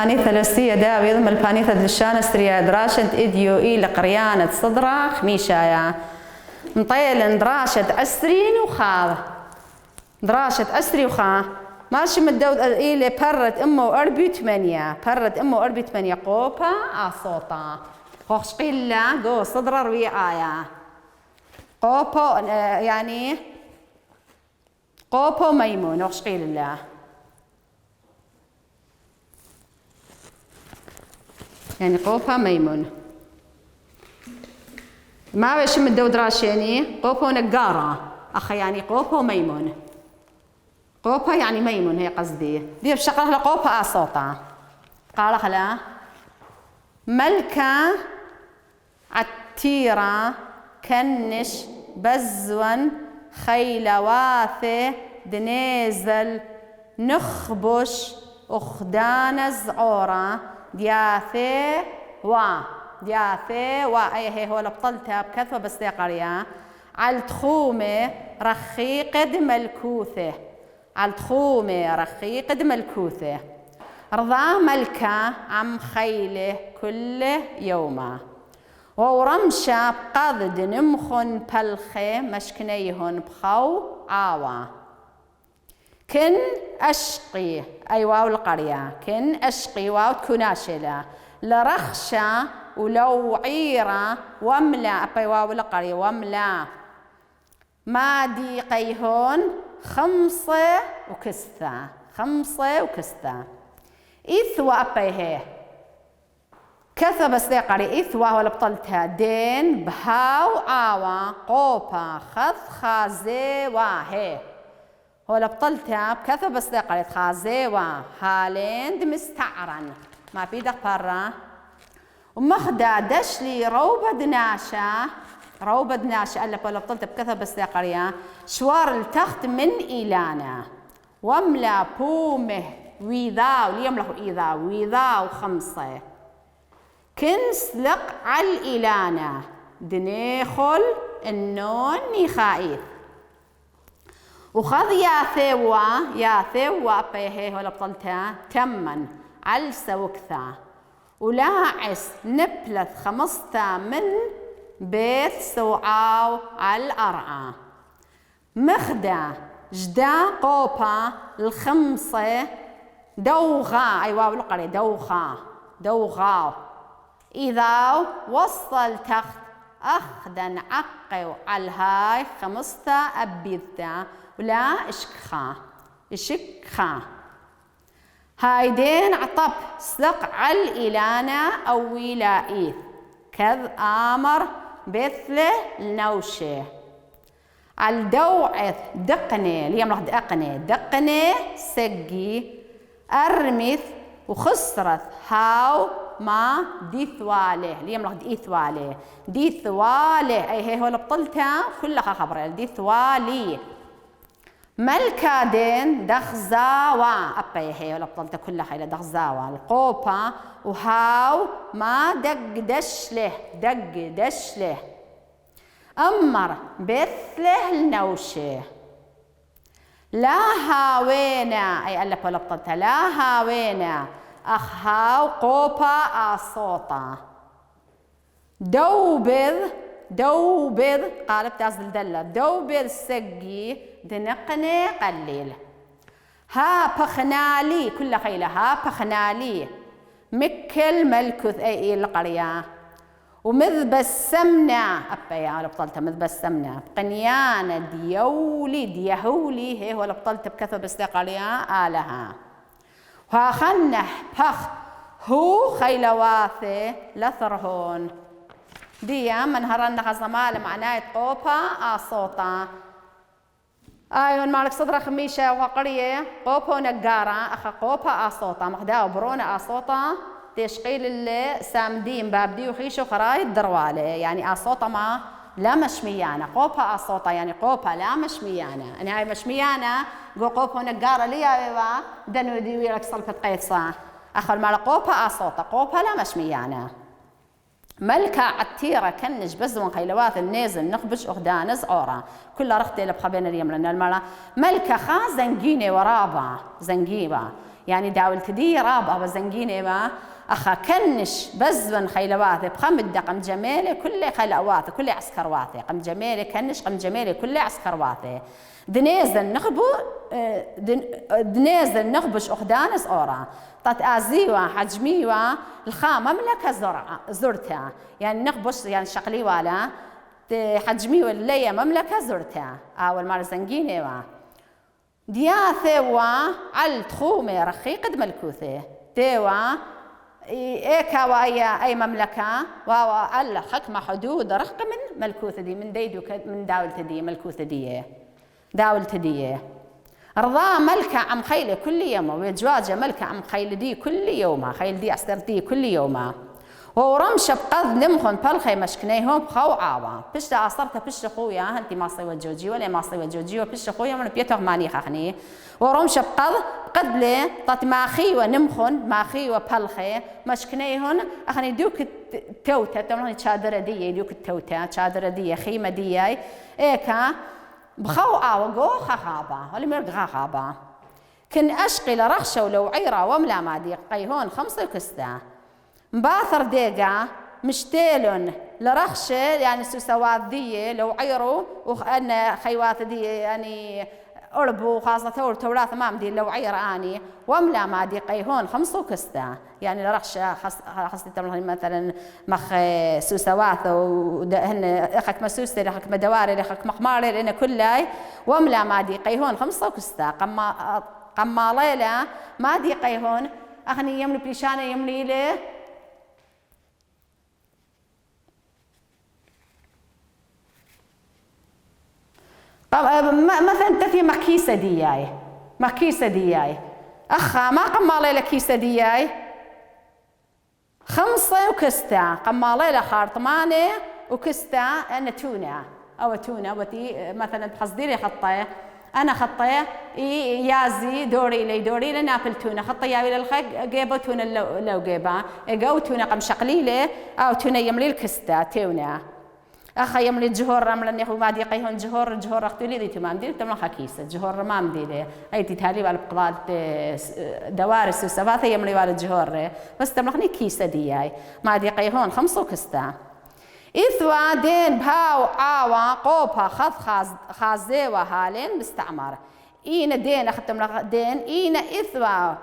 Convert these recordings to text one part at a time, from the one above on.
ملباني ثلاثية داويض ملباني ثلثان ستريا دراشة إديو إلى قريانة صدرا خميشايا مطيل دراشة أسرين وخاض دراشة أسري وخا ماشي مدود إلى برت أمه أربي ثمانية برت أمه أربي ثمانية قوبا أصوتا خوش قيلة جو صدر روي آية قوبا يعني قوبا ميمون خوش قيلة يعني قوبا ميمون ما بيش مدود راشيني قوبا نقارة أخي يعني قوبا ميمون قوبا يعني ميمون هي قصدي دي بشغلها قوبا أصوتا قال خلا ملكة عتيرة كنش بزون خيلواثة دنيزل نخبش أخدان زعورة دياثة أي هي هو لبطلتها بكثوة بس دي قرية على تخومة رخيقة ملكوثة على تخومة رخيقة ملكوثة رضا ملكة عم خيله كل يوم ورمشة بقضد نمخن بلخة مشكنيهن بخو عاوة كن أشقي أي واو القرية كن أشقي واو تكوناشلة لرخشة ولو عيرة وملا أبي واو القرية وملا ما ديقيهن خمسة وكستة إثوى أبيه كثا بس قري إثوى ولا بطلتها دين بهاو عاوة قوبا خازي واهي ولا بطلتها بكثا بس قري خازي واه هالين مستعرن ما في دق برا ومخدا دشلي روبة دناشة ألف ولا بطلت بكثا بس قرية شوار التخت من إيلانا وملا بومه ويذاو ليملحوا إيذاو ويذاو خمسة كنس لق على الإيلانا دنيخل النون نخائف وخذ يا ثوى بيه ولا بطلتها تمن على سوكثا ولاعس نبلث خمستا من بيت سوعاو على الأرعى مخدا جدا قوبا الخمسة دوغا أي واو القرية دوغا إذا وصل تخت أخدا عقو على الهاي خمستا أبيثا ولا إشكخا هايدين عطب سلق على الإلانة أو ولائيث كذ آمر بثله النوشة على دوعث دقني اليوم راح دقني سقي أرمث وخسرت هاو ما ديثواله اليوم راح ديثواله أي هي هو بطلتها كلها خبر ديثوالي ملكادين دخزاوا أبي هي ولا بطلتها كلها خيله دخزاوا القوبة وهاو ما دقدش له أمر بثله النوشة لا هاوينا أي ألف ولا بطلتها لا هاوينا أخهاو قوبا أصوتا دوبذ قالب تازل دلة دوبذ سقي دنقني قليل ها بخنالي كل خيلة ها بخنالي مكل ملكث أي القرية ومذب السمنة أبا ولا بطلتها مذب السمنة قنيانة ديهولي هي ولا بطلتها بكثر بستقرية آلها وخنح بخ هو خيلواثي لثرهون ديا من هرن خزمال معناه قوبا أصوتا أيون مالك صدر خميشة وقرية قوبا نقارة أخا قوبا أصوتا مخداو برونا أصوتا تشقيل اللي سامدين بابدي وخيشو خرايط دروالة يعني أصوتا ما لا مشميانة قوبا أصوتا يعني قوبا لا مشميانة أنا هاي مشميانة قو قوبا نقارة ليا بيبا دنو ديوي لك صلفة قيصة أخل مال قوبا أصوتا قوبا لا مشميانة ملكة عتيرة كنج بزون خيلوات النازل نخبش أخدان زعورة كلها رختي لبخبين اليوم لأن المرأة ملكة خا زنجينة ورابة زنجيبة يعني داولت دي رابعة بزنجيني ما أخا كنش بزون خيلواثي بخمد قم جميلة كل خيلواثي كل عسكر واثي قم جميلة كنش قم جميلة كل عسكر واثي دنيزن نخبو دنيزن نخبش أخدانس أورا طات آزيوا حجميوا الخا مملكة زرتها يعني نخبش يعني شقلي والا حجميوا اللي مملكة زرتها أول مرة زنجيني وا دياثي وا على تخومي رخي قد ملكوثي تيوا إيكا وأي أي مملكة وعلى حكمة حدود رخ من ملكوث دي من ديدو من داولة دي ملكوث دي داولة دي رضا ملكة عم خيلة كل يوم وجواجة ملكة عم خيل دي كل يوم خيل دي أستر دي كل يوم ورمش بقض نمخن بالخي مشكنيهم بخو عاوا بشتا عصرت بشتا خويا هنتي ما صيوة جوجي ولا ما صيوة جوجي وبشتا خويا من بيتوغ ماني خخني ورمش بقض قد لي طات ماخي ونمخن ماخي وبالخي مشكنيهن أخني دوك التوتة تمرني تشادرة دي دوك التوتة تشادرة دي خيمة دي إيكا بخو عاوا جو خخابا ولا مرق خخابا كن أشقي لرخشة ولو عيرة وملا مادي قيهون 5 كستا مباثر ديقا مشتيلون لرخشة يعني سوسوات دي لو عيروا وأن خيوات دي يعني أربو خاصة توراث ما مدي لو عير آني وملا ما دي قيهون 5 كستا يعني لرخشة خاصة مثلا مخ سوسوات وهن أخك مسوسة لأخك مدواري لأخك مخماري لأن كلاي وملا ما دي قيهون 5 كستا قما ليلة ما دي قيهون أخني يملي بليشانة يملي له مثلا تثي مكيسة دياي مكيسة دياي أخا ما قمالي لكيسة دياي 5 وكستا قمالي لخارطمانة وكستا أنا تونة أو تونة وتي مثلا بحصدي لي خطية أنا خطية يازي دوري لي دوري لنابل تونة خطية إلى الخق جيبه تونة لو جيبه إجاو تونة قم شقليلة أو تونة يملي الكستا تونة أخا يملي الجهور رملا يخو ما دي قيهون جهور أختولي دي تمام دي تمام خكيسة جهور ما مدي لي أي تتهالي بالبقضاء دوارس وسباثة يملي بالجهور بس تملخني كيسة دي ما دي قيهون 5 كستا إثوا دين بهاو عاوا قوبها خازي وهالين مستعمر إينا دين أختم لك دين إينا إثوا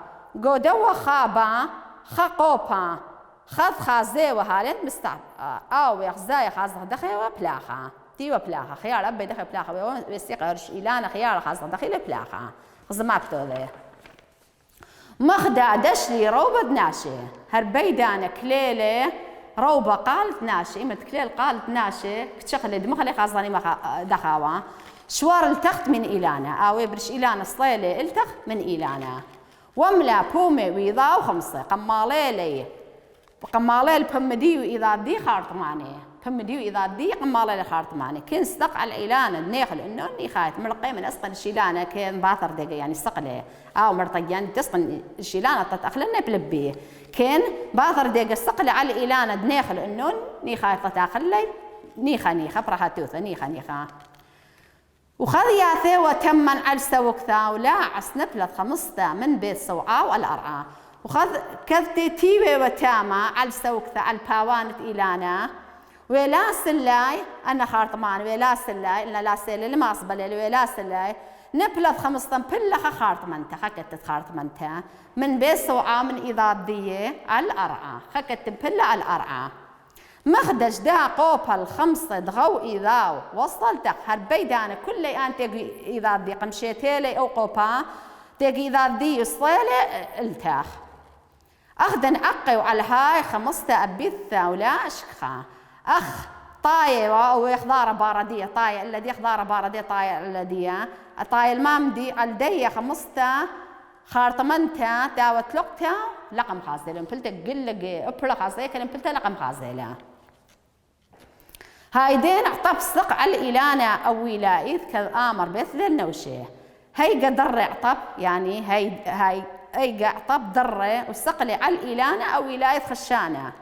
قودوا خابا خقوبها خازي وهالين مستعمر أو يخزاي خازق دخي وبلاخا تي وبلاخا خيار أبي دخي بلاخا ويستيقرش إلانا خيار خازق دخي لبلاخا خز ما بتولي مخدع دشلي روبة ناشي هربيدانا كليلة روبة قالت ناشي إما تكليل قالت ناشي كتشخلي دمخلي خازاني دخاوا شوار التخت من إلانا أو يبرش إلانا صليلي التخت من إلانا وملا بومي ويضاو 5 قماليلي قمالي بمديو إذا دي خارطماني بمديو إذا دي قمالي خارطماني كن صدق على الإيلانة النيخل إنه إني خايت مرقي من أسقن الشيلانة كن باثر دقة يعني استقلي أو مرطيان تسقن الشيلانة تتأخلنا بلبي كن باثر دقة استقلي على الإيلانة النيخل إنه إني خايت تتأخلي نيخة برها توثة نيخة وخذ ياثي وتمن على سوكثا ولا عسنبلة 5 من بيت سوعاء والأرعى وخذ كذتي تيوي وتاما على سوكثة على الباوانة إلانا ولا سلاي أنا خارطمان ولا سلاي إلا لا سلاي لما أصبلي ولا سلاي نبلث 5 بلخ خارطمنتا خكت خارطمنتا من بيت سوعاء من إضادية على الأرعى خكت بلا على الأرعى مخدش دا قوبل 5 دغو إذاو وصلتك هربيدانا كل آن تيجي إذا دي قمشيتيلي أو قوبا تيجي إذا دي صيلي التاخ أخدن أقيو على هاي 5 أبيثة ولا أشكخا أخ طاية ويخضار باردية طاية الذي يخضار باردية طاية الذي طاية المامدي الدية 5 خارطمنتا داوت لقتا لقم خازيلة مبلتا قلق أبلا خازيلة كان مبلتا لقم خازيلة هايدين اعطب صدق على الإلانة أو ولايث كالآمر بيثل النوشي هاي قدر اعطب يعني هاي اعطب ضره وسقلي على الإلانة أو ولايث خشانة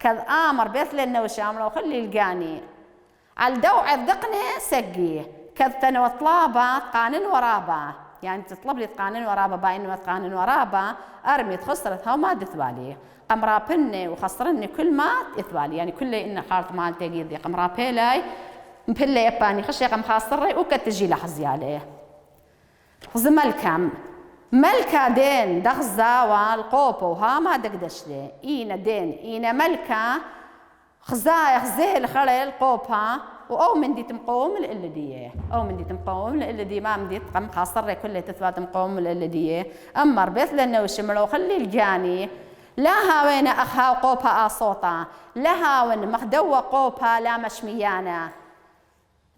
كالآمر بيثل النوشي أمر وخلي القاني على الدوع الذقنة سقي كالثنو طلابة قانن ورابة يعني تطلب لي تقانن ورابا باين وتقانن ورابا أرمي تخسرتها وما دثوالي قمرابني وخسرني كل ما إثوالي يعني كل إن خارط مال تجيدي قمرابيلاي مبلي يباني خشي قم خاصري وكتجي لحزيالي زملكم ملكا دين دغزا والقوبو ها ما دقدش لي إينا دين إينا ملكا خزاي خزيل خليل قوبها وأو من دي تمقوم الإلدية أو من دي تمقوم الإلدية ما من دي تقم خاصري كل تثبات تمقوم الإلدية أما ربيت لنا وشملو خلي الجاني لا وين أخها قوبها صوتا لها وين مخدوة قوبها لا مشميانا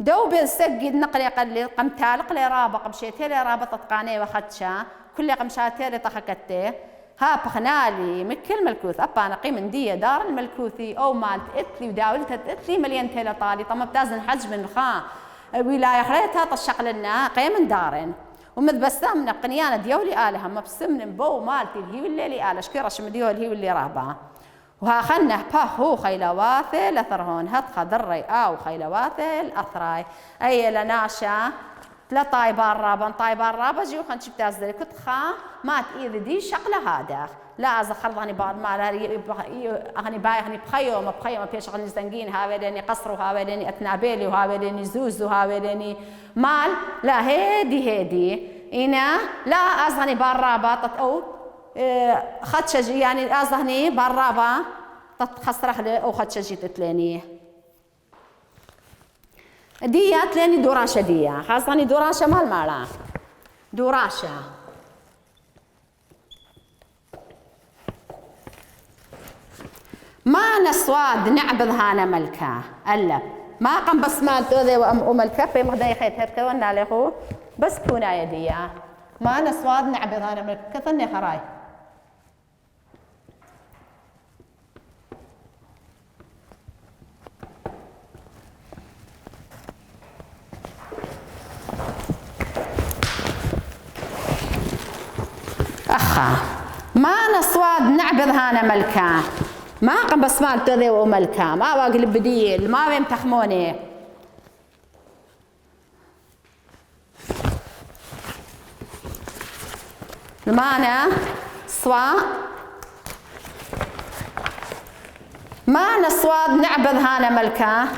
دو بالسجد نقلي قلي قم تالق لي رابق بشيتي لي رابطة قاني وخدشة كل قمشاتي لي طخكتي ها بخنالي مكل ملكوث أبا أنا قيم دية دار الملكوثي أو مالت إتلي وداولتها إتلي مليون تيلا طالي طما بتازن حجم الخا ولاية خليتها طشق لنا قيم دارن ومذبسام من قنيانة ديولي آلها ما بسمن بو مالتي الهي والليلي آلة شكيرش مديول الهي واللي رابعة وها خنه هو خيلواثي لثرهون هد خضري أو خيلواثي الأثراي أي لناشا لا طايبان رابا طايبان رابا جيو خن شفت أزدري كنت خا ما تإذ دي شقلة هذا لا أزخر ظني بعض ما أغني باي أغني بخيو ما بخيو ما بيش أغني زنجين هاوليني قصر وهاوليني أتنابيلي وهاوليني زوز وهاوليني مال لا هيدي إنا لا أزغني بارابا أو خدشة يعني أزغني بارابا تخسرح لي أو خدشة تتلاني ديا تلاني دوراشة ديا خاصني دوراشة مالا دوراشة ما نسواد نعبد هانا ملكا ألا ما قم بس ما توذي وملكا في مغداي خيط هبكا وانا له بس كونا يديا ما نسواد نعبد هانا ملكا كثني خراي أخا ما نصواد نعبد هانا ملكا ما قم بس ما توذي وملكا ما واقل بديل ما بين تخموني المانا صوا ما نصواد نعبد هانا ملكا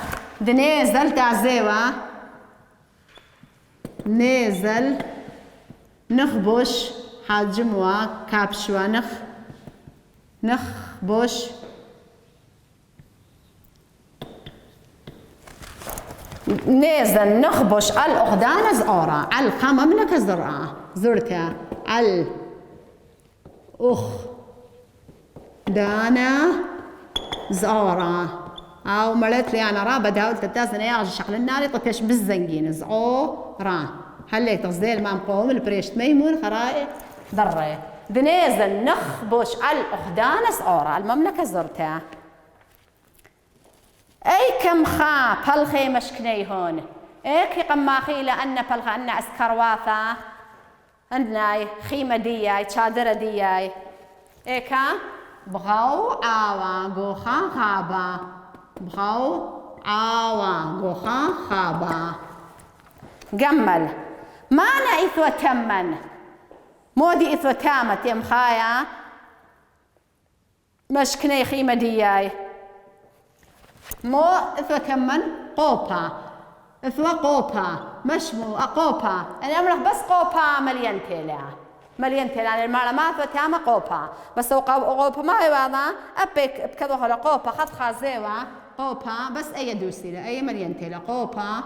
دنيزل تعزيوة نيزل نخبش حاجموا كابشوا نخبش نيزل نخبش الأخدان زعورة على الخمم لك زرعة زرتها على دانا زعورة أو ملت لي أنا رابا داولت التازن ياغج شغل الناري طتش بالزنجين زعورة هلي تصديل ما مقوم البريشت ميمون خراي ضري دنيزل نخبش على الأخدان زعورة المملكة زرتها أي كم خا بلخي مشكني هون إيكي قماخي لأن بلخي أن أسكرواثا عندنا خيمة دياي تشادرة دياي إيكا بغاو عاوا غوخا خابا بغاو عاوا غوخا خابا جمل مانا إثوة تمن مودي إثوة تامت يم خايا مشكني خيمة دياي مو إثوة تمن قوبا إثوة قوبا مشمو أقوبا أنا أمرح بس قوبا مليان تيلا مليان تيلا المرة ما إثوة تامة قوبا بس قوبا ما يواضع أبيك بكذا هلا قوبا خد خازيوة قوبا بس أي دوسي له أي مليان تيلا قوبا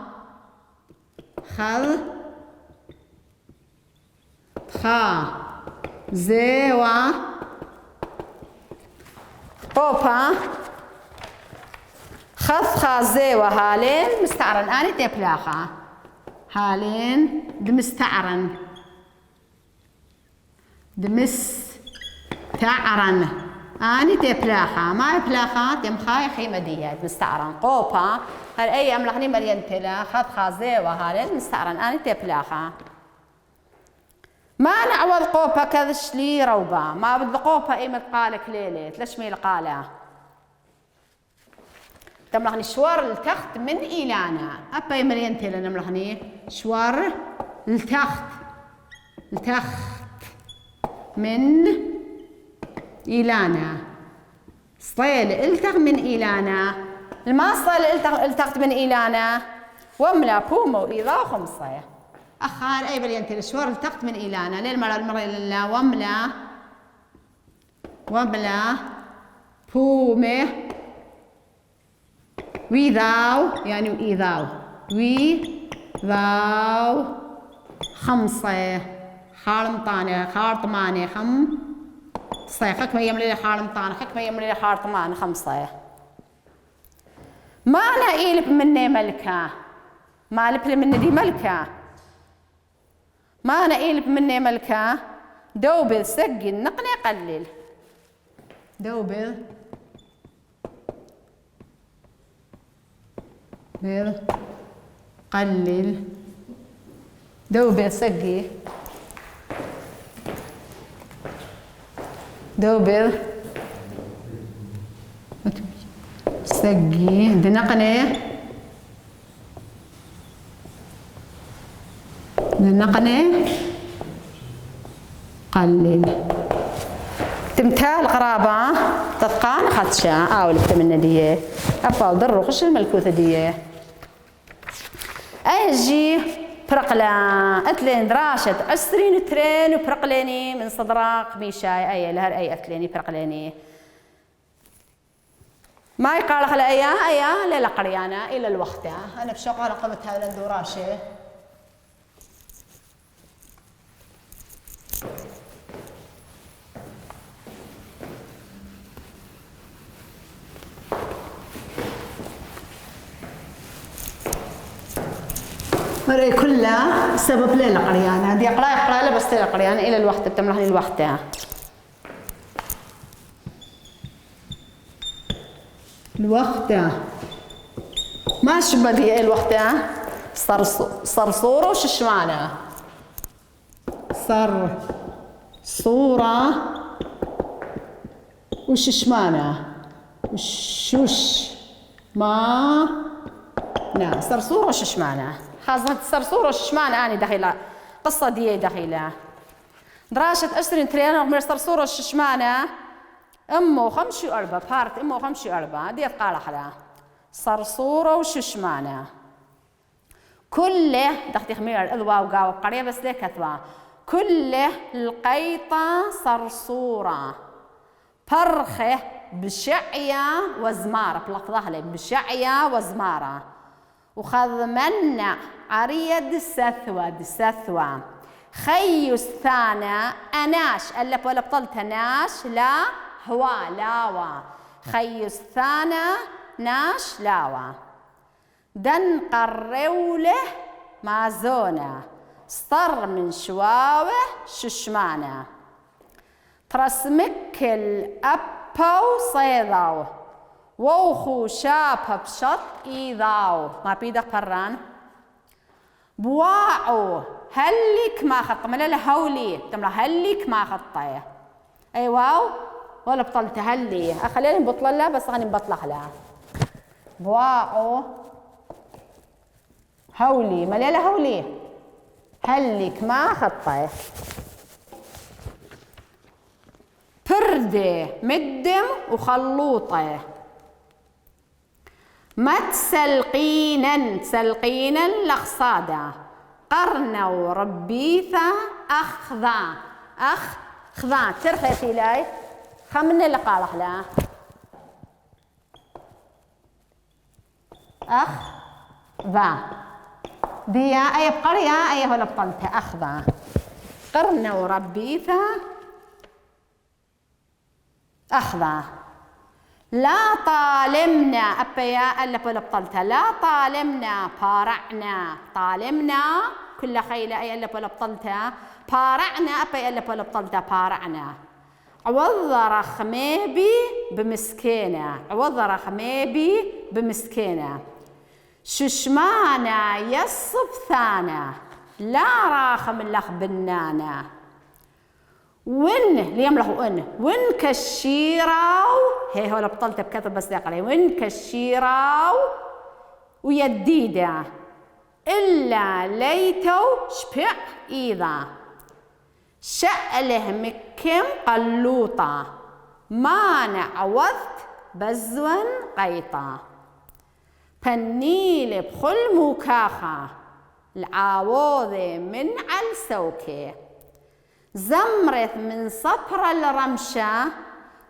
خل خا زيوة قوبا خذ خازيوة هالين مستعرن أنا تبلاخا هالين دمستعرن دمستعرن أنا تبلاخا ما يبلاخا تمخاي خيمة ديات مستعرن قوبا هل أي أملخني مليان تلا خذ خازيوة هالين مستعرن أنا تبلاخا ما نعوض قوبا كذش لي روبا ما بدي قوبا إيه متقالك ليلة ليش مي القالة تملخني شوار التخت من إيلانا أبا يملين تيلا نملخني شوار التخت التخت من إيلانا. صيل التخ من إيلانا. الما صيل التخت من إيلانا. وملا بومو إذا خمسة. أخار أي بلينتي الشور التخت من إيلانا. المرة لله وملا بومه ويذاو يعني وإيذاو ويذاو خمسة خارطمانة خك ما يملي خارطمانة خك ما يملي خارطمانة خمسة. ما أنا إيلب مني ملكة ما لب مني دي ملكة ما أنا إيلب مني ملكة. دوبل سقي النقني قلل دوبل قلل دوبل سقي دوبل سقي دنقني قلل. تمثال قرابة تتقان خدشة أول بتمنى ديه أفضل ضر وخش الملكوثة ديه. أجي برقلة أتلين دراشة عسرين ترين وبرقليني من صدراق ميشاي أي لهر أي أتليني برقليني ما يقال خلا أيا لا قريانا إلى الوقت أنا بشغل قمتها لندوراشة مرة كلها سبب ليلة قريانة دي قراية بس ليلة قريانة إلى الوقت بتملحني الوقت ما شو بدي الوقت صرصورة وششمانة صورة وششمانة وشوش ما نعم صرصورة وششمانة خاصة الصرصورة والششمانة أنا دخيلة قصة دي دخيلة دراشة أشترين ترينر من الصرصورة والششمانة أمو 5 بارت أمو 5 دي قال حلا صرصورة وششمانة كله دختي خمير الأذواء وقاوة قرية بس ليه كتبة كله القيطة صرصورة فرخة بشعية وزمارة بلفظها لي بشعية وزمارة وخذ منا عرية دسثوة خيو الثانى أناش ألف ولا بطلت ناش لا هوا لاوا خيو الثانى ناش لاوا دن قرولة مازونة صر من شواوة ششمانة ترسمك الأبو صيداو ووخو شابها بشط إيذاو ما بيدك فران بواعو هلك ما خط من الهولي تملا هلك ما خطيه أي واو ولا بطلت هلي أخليني بطل لها بس غني بطلع لها بواعو هولي مليلة هولي هلك ما خطيه بردة مدم وخلوطه ما تسلقينا لخصادة قرنا وربيثة أخذا ترخيتي لاي خمنا اللي قالح لا أخذا دي أي بقرية أي هلا بطلتها أخذا قرنا وربيثة أخذا لا طالمنا أبيا ألا بلا بطلتها لا طالمنا بارعنا طالمنا كل خيلة أي ألا بلا بطلتها بارعنا أبيا ألا بلا بطلتها بارعنا عوض رخميبي بمسكينة ششمانا يصب ثانا لا راخم لخ بنانا ون ليملح ون كالشيراو هي هو بطلت بكتب بس دقلي ون كالشيراو ويديدا إلا ليتو شبع إذا شأله مكم قلوطة مانع وثت بزون قيطة فالنيل بخل موكاخة العاوضة من عالسوكة زمرت من صفر الرمشة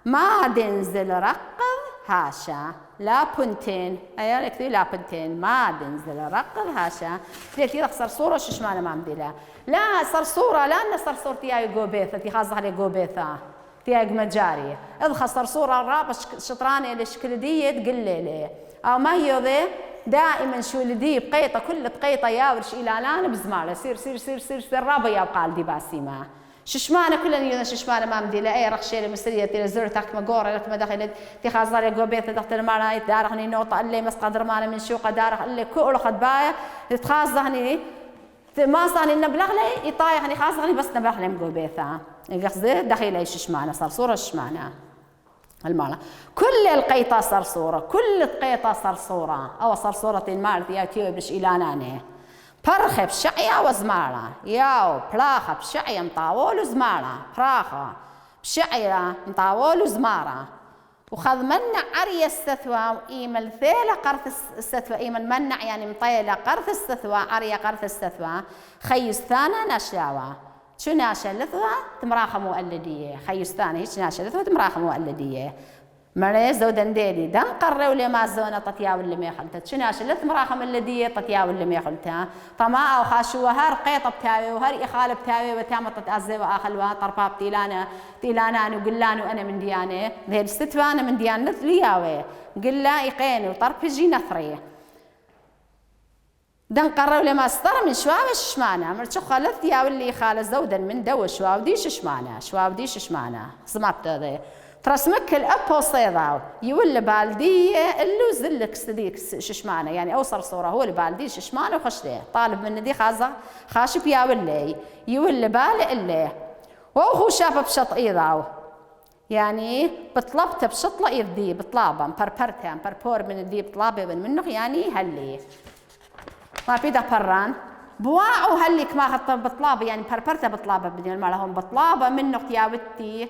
ما دنزل رقض هاشا لا بنتين أيوة كثير لا بنتين ما دنزل رقض هاشا ليك صرصورة ششمانة ما مديلا لا صرصورة لأن صرصور تياي قوبيثة تي خاصة على قوبيثة تياي مجاري إذا صرصورة الرابع شطراني لشكل دي تقول لي أو ما يضي دائما شو لدي بقيطة كل بقيطة ياورش إلى الآن بزمالة سير سير سير سير سير رابع يبقى الدي باسيمة ششمانة كلنا يونا ششمانة ما مديلا أي رخشة المسرية تي زرتك مجورة لك ما دخلت تي خاصة على قوبيثة تحت الماء دارخني نوطة اللي مسقى درمانة من شوقة دارخ اللي كل خد باية تخاصة ما صاني نبلغ لي يطايحني خاصة بس نبلغ لي مقوبيثة قصدي دخيل أي ششمانة صرصورة ششمانة المعنى كل القيطة صرصورة كل القيطة صرصورة أو صرصورة المال يا تيو بش إلانانه برخب شعيا وزمارة ياو بلاخة بشعيا مطاول وزمارة براخة بشعيا مطاول وزمارة وخذ منع عري الستوى وإيمل ثيلة قرث الستوى إيمل منع يعني مطيلة قرث الستوى عري قرث الستوى خيس ثانا نشلاوى شو ناشا لثوى تمراخة مؤلدية خيس ثانا هيش ناشا لثوى تمراخة مؤلدية مريز زودن ديدي دم قرر ولا ما زونا تطياو اللي ما يخلتها شو ناشا لث مراخة مؤلدية تطياو اللي ما يخلتها طماء أو خاشوا هر قيطة بتاوي وهر إخالة بتاوي وتامة تتأزي وآخلوها طرفاب تيلانا وقلان وأنا من ديانة ذي الستوى أنا من ديانة لياوي قلا يقيني وطرف يجي نثري دن قرروا لما استر من شواو ششمانة مرت خالت يا واللي خال زودا من دو شواو دي ششمانة شواو دي ششمانة سمعت هذا ترسمك الأب صيداو يولي بالدية اللي زلك صديق ششمانة يعني أوصل صورة هو البالدي ششمانة وخشته طالب من دي خازة خاشب يا واللي يولي بالي اللي وهو شاف بشط إيضاو يعني بطلبت بشطلة إيدي بطلابا بربرتها بربور من دي بطلابة من منه يعني هلي ما بيدا بران بواعو هلك ما خط بطلابة يعني بربرتها بطلابة بدي المالهم بطلابة منه تياوتي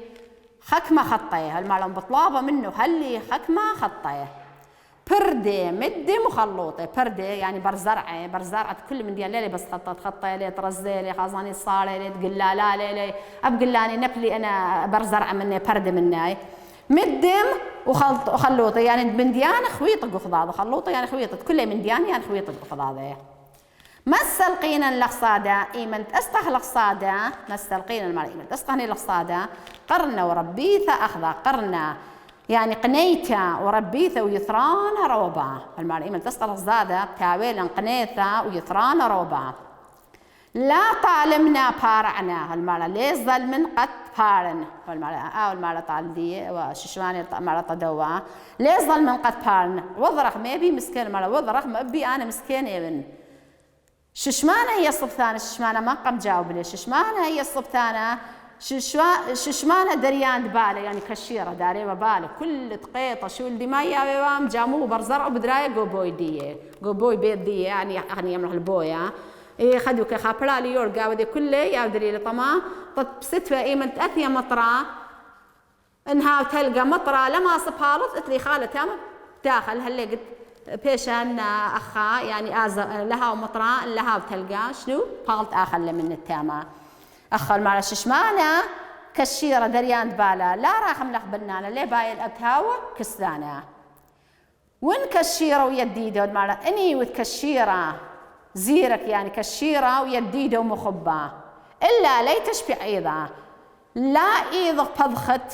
خكمة خطيه المالهم بطلابة منه هلي خكمة خطيه بردة مدة مخلوطة بردة يعني برزرعة كل من ديال ليلي بس خطة لي ترزي لي خازاني صالة لي تقلالا لي أبقلاني نبلي أنا برزرعة مني بردة مني مدم وخلوطة يعني من ديان خويط قخضاضة خلوطة يعني خويطة كل من ديان يعني خويط قخضاضة مسلقين الأقصادة إيمن تستخ الأقصادة مسلقين المال إيمن تستخني الأقصادة قرنا وربيثة أخذا قرنا يعني قنيتا وربيثة ويثران روبا المال إيمن تستخ الأقصادة بتاويلا قنيتا ويثران روبا لا طالمنا بارعنا المال ليس ظل من قد بارن المال طالدي وششواني المال تدوا ليس ظل من قد بارن وضرخ ما بي مسكين المال وضرخ ما بي أنا مسكين ابن ششمانة هي الصبثانة ششمانة ما قم جاوب لي ششمانة هي الصبثانة ششمانة دريان دبالة يعني كشيرة داري وبالة كل تقيطة شو اللي ما يوام جامو برزرع بدراية قوبوي ديه قوبوي بيت ديه يعني يمرح البويا إيه خدوا كخابلا ليور قاودي كله يا دري طما ستفة إيه من تأثي مطرة إنها تلقى مطرة لما صبالت اتلي خالتها داخل هاللي قد بيشان أخا يعني لها ومطرة لها وتلقى شنو بالت آخر من التامة أخر مع ششمانة كشيرة دريان دبالة لا راخم لخ بنانة ليه باي الأبتاوة كسدانة وين كشيرة ويديدة مع إني وتكشيرة زيرك يعني كشيرة ويديدة ومخبة إلا لي تشبع أيضا لا إيضغ بضخت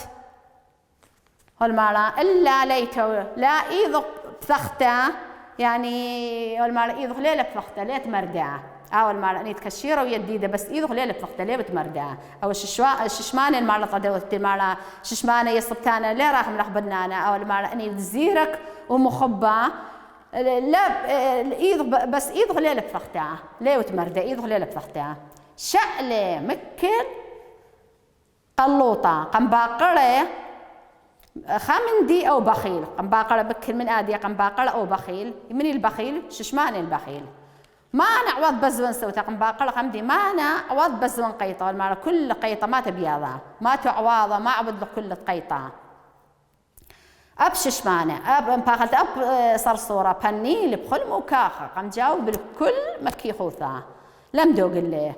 والمعنى إلا ليتو لا إيضغ بثخته يعني والمعنى إيضغ ليلة بثخته ليه تمردع أو المعنى أني تكشيرة ويديدة بس إيضغ ليلة بثخته ليه بتمردع أو الششمانة المعنى طدوت المعنى ششمانة يصبتانا ليه راح ملخ بنانة أو المعنى أني زيرك ومخبة لا إيضغ بس إيضغ ليلة بثخته ليه وتمردع إيضغ ليلة بثخته شعلة مكل قلوطة قنباقرة خامن دي أو بخيل قنباقرة بكل من آدي قنباقرة أو بخيل من البخيل ششمان البخيل ما أنا عوض بزون سوتا قم باقل قمدي ما أنا عوض بزون قيطة والمعنى كل قيطة ما تبيضها ما تعواضة ما عوض كل قيطة أبشش معنا أب باقلت أب صرصورة بني لبخل موكاخة قم جاوب بالكل مكي خوثة لم دوق الله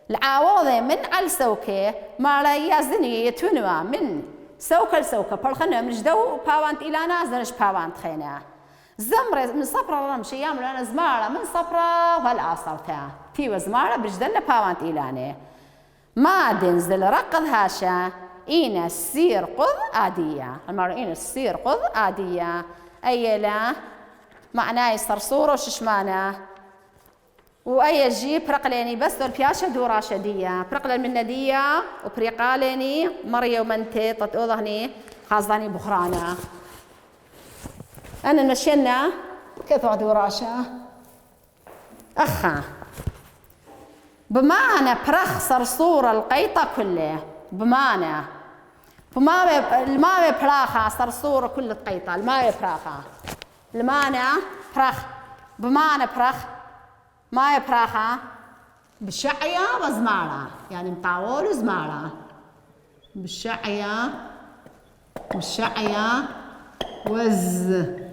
العاوضة من على سوكة ما لا يزني يتونوا من سوكة لسوكة بالخنا من جدو باوانت إلى نازنش باوانت خينا زمرة من صبرة رمشي يعملوا أنا زمارة من صبرة والعصرتها تيوا زمارة بجدلنا باوانت إلاني ما دنزل رقض هاشا إينا السير قض عادية المرة إينا السير قض عادية أيلا معناه صرصورة وششمانة وأي جيب برقليني بس دول بياشة دورة شدية برقل من ندية وبريقاليني مرية ومنتي تطوضهني خاصداني بخرانة أنا نشينا كثر دوراشة أخا بمعنى برخ صرصورة القيطة كله بمعنى الماء براخة صرصورة كل القيطة الماء براخة المعنى برخ بمعنى برخ ماء براخة بشعية وزمارة يعني مطاول وزمارة بشعية وزمارة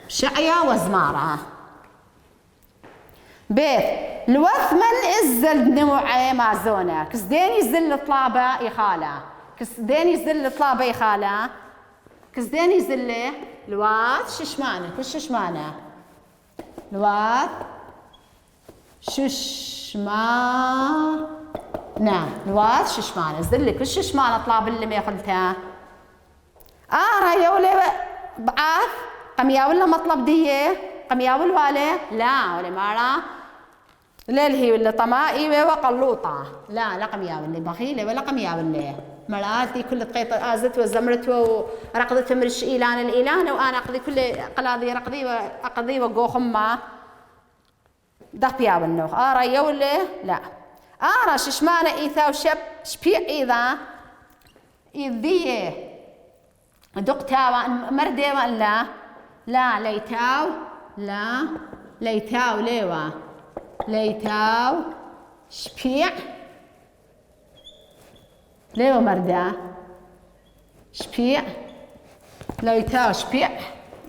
بشعية وزمارة بيت الوثمن الزل نوعي معزونة كسديني زل طلابة يخالة كسديني زل طلابة يخالة كسديني زل الواث ششمانة كل ششمانة الواث ششمانة الواث ششمانة زل كل ششمانة طلاب اللي ما ياخلتها يولي بعاث قميا ولا مطلب ديه قميا والوالي لا ولا مارا لا هي ولا طمائي وقلوطة لا قميا ولا بخيلة ولا قميا ولا مراتي كل دقيقة آزت وزمرت ورقضت مرش الإيلان وأنا أقضي كل قلاضي أقضي وقو خمة دقيا والنوخ يولي لا ششمانة إيثا وشب شبيع إذا إذيه دقتاو مردي ولا لا ليتاو ليوا ليتاو شبيع ليوا مردا شبيع ليتاو شبيع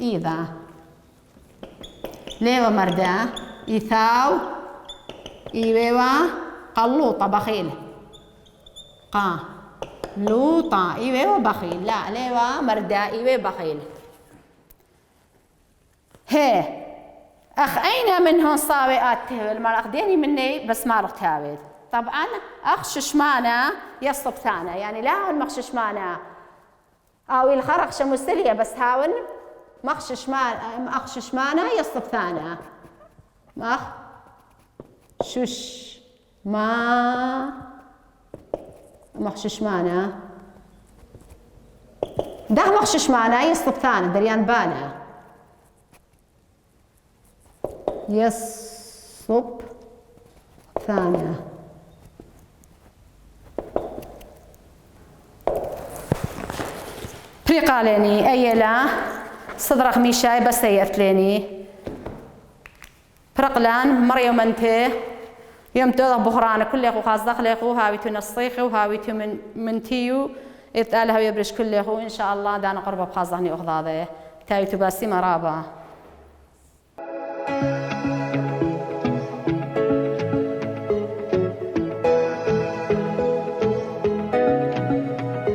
إذا ليوا مردا إيثاو إيوا قلوطة بخيل لوطة إيوه بخيل لا ليوا مردا إيوه بخيل هي أخ أين منهم صاوئات المرأة أخديني مني بس ما رحت هاويد طبعا أخ ششمانة يصب ثانا يعني لا هون مخ ششمانة أو الخرق شمسلية بس هاون مخ ششمانة يصب ثانا مخ ششمانة ده مخششمانة يصب ثانا دريان بانا يصب ثانا بريقاليني أيلا صدرق ميشاي بس يأتليني برقلان مريم انتي يوم توضع بخرانة كل يخو خاص دخل يخو هاويتو نصيخي وهاويتو من تيو إتقالها ويبرش كل يخو إن شاء الله دانا قربة بخاص دخني أخذاضي تاويتو باسي مرابا